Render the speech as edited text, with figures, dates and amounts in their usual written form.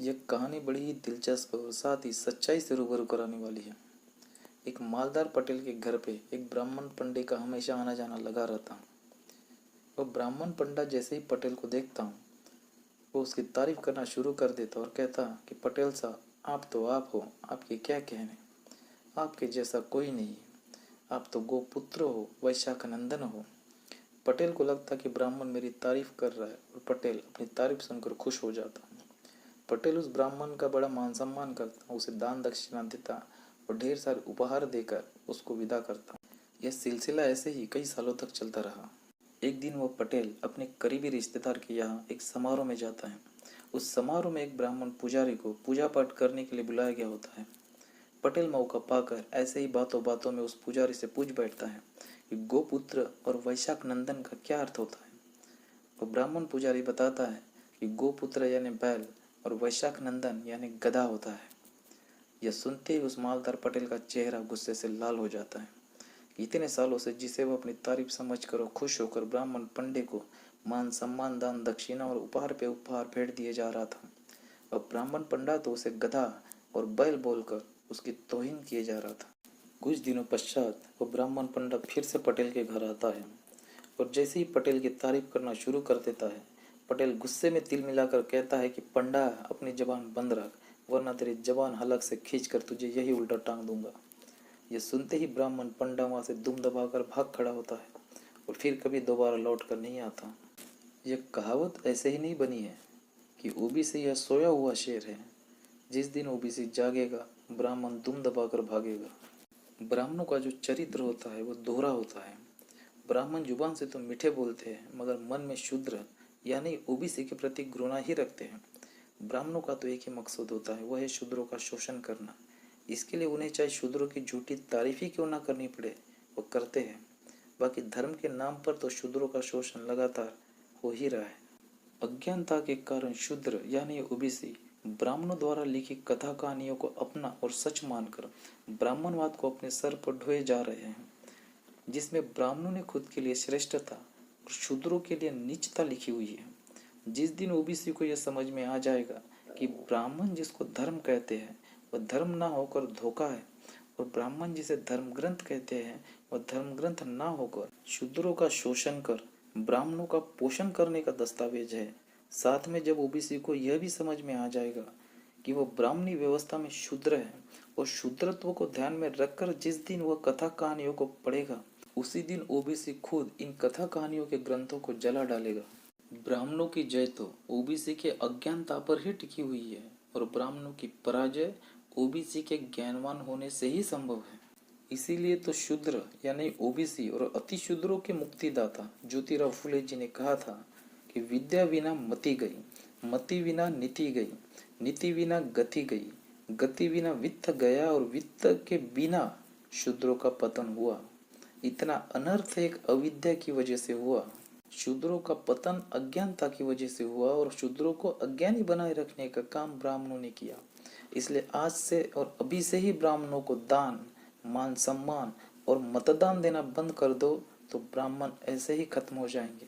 यह कहानी बड़ी ही दिलचस्प और साथ ही सच्चाई से रूबरू कराने वाली है। एक मालदार पटेल के घर पे एक ब्राह्मण पंडित का हमेशा आना जाना लगा रहता। वो ब्राह्मण पंडित जैसे ही पटेल को देखता हूँ, वो उसकी तारीफ करना शुरू कर देता और कहता कि पटेल साहब, आप तो आप हो, आपके क्या कहने, आपके जैसा कोई नहीं, आप तो गोपुत्र हो, वैशाख नंदन हो। पटेल को लगता कि ब्राह्मण मेरी तारीफ कर रहा है और पटेल अपनी तारीफ सुनकर खुश हो जाता। पटेल उस ब्राह्मण का बड़ा मान सम्मान करता, उसे दान दक्षिणा देता और ढेर सारे उपहार देकर उसको विदा करता। यह सिलसिला ऐसे ही कई सालों तक चलता रहा। एक दिन वो पटेल अपने करीबी रिश्तेदार के यहाँ एक समारोह में जाता है। उस समारोह में एक ब्राह्मण पुजारी को पूजा पाठ करने के लिए बुलाया गया होता है। पटेल मौका पाकर ऐसे ही बातों बातों में उस पुजारी से पूछ बैठता है कि गोपुत्र और वैशाख नंदन का क्या अर्थ होता है। वो ब्राह्मण पुजारी बताता है कि गोपुत्र यानी बैल और वैशाख नंदन यानी गधा होता है। यह सुनते ही उस मालदार पटेल का चेहरा गुस्से से लाल हो जाता है। इतने सालों से जिसे वो अपनी तारीफ समझकर और खुश होकर ब्राह्मण पंडित को मान सम्मान दान दक्षिणा और उपहार पे उपहार भेंट दिए जा रहा था, अब ब्राह्मण पंडित तो उसे गधा और बैल बोलकर उसकी तौहीन किए जा रहा था। कुछ दिनों पश्चात वो ब्राह्मण पंडित फिर से पटेल के घर आता है और जैसे ही पटेल की तारीफ करना शुरू कर देता है, पटेल गुस्से में तिल मिलाकर कहता है कि पंडा, अपनी जबान बंद रख, वरना तेरी जबान हलक से खींचकर तुझे यही उल्टा टांग दूंगा। यह सुनते ही ब्राह्मण पंडा वहां से दुम दबाकर भाग खड़ा होता है और फिर कभी दोबारा लौट कर नहीं आता। यह कहावत ऐसे ही नहीं बनी है कि ओबीसी यह सोया हुआ शेर है। जिस दिन ओबीसी जागेगा, ब्राह्मण दुम दबाकर भागेगा। ब्राह्मणों का जो चरित्र होता है वो दोहरा होता है। ब्राह्मण जुबान से तो मीठे बोलते हैं, मगर मन में शूद्र यानी ओबीसी के प्रति घृणा ही रखते हैं। ब्राह्मणों का तो एक ही मकसद होता है, वह है शूद्रों का शोषण करना। इसके लिए उन्हें चाहे शूद्रों की झूठी तारीफ ही क्यों ना करनी पड़े, वो करते हैं। बाकी धर्म के नाम पर तो शूद्रों का शोषण लगातार हो ही रहा है। अज्ञानता के कारण शूद्र यानी ओबीसी ब्राह्मणों द्वारा लिखी कथा कहानियों को अपना और सच मानकर ब्राह्मणवाद को अपने सर पर ढोए जा रहे हैं, जिसमें ब्राह्मणों ने खुद के लिए श्रेष्ठता और शूद्रों के लिए नीचता लिखी हुई है। जिस दिन ओबीसी को यह समझ में आ जाएगा कि ब्राह्मण जिसको धर्म कहते हैं वह धर्म ना होकर धोखा है, और ब्राह्मण जिसे धर्म ग्रंथ कहते हैं वह धर्म ग्रंथ ना होकर शूद्रों का शोषण कर ब्राह्मणों का पोषण करने का दस्तावेज है, साथ में जब ओबीसी को यह भी समझ में आ जाएगा कि वह ब्राह्मणी व्यवस्था में शूद्र है और शूद्रत्व को ध्यान में रखकर जिस दिन वह कथा कहानियों को पढ़ेगा, उसी दिन ओबीसी खुद इन कथा कहानियों के ग्रंथों को जला डालेगा। ब्राह्मणों की जय तो ओबीसी के अज्ञानता पर ही टिकी हुई है और ब्राह्मणों की पराजय ओबीसी के ज्ञानवान होने से ही संभव है। इसीलिए तो शूद्र यानी ओबीसी और अति शूद्रों के मुक्तिदाता ज्योतिराव फुले जी ने कहा था कि विद्या बिना मति गई, मति बिना नीति गई, नीति बिना गति गई, गति बिना वित्त गया और वित्त के बिना शूद्रों का पतन हुआ। इतना अनर्थ एक अविद्या की वजह से हुआ। शूद्रों का पतन अज्ञानता की वजह से हुआ और शूद्रों को अज्ञानी बनाए रखने का काम ब्राह्मणों ने किया। इसलिए आज से और अभी से ही ब्राह्मणों को दान, मान सम्मान और मतदान देना बंद कर दो तो ब्राह्मण ऐसे ही खत्म हो जाएंगे।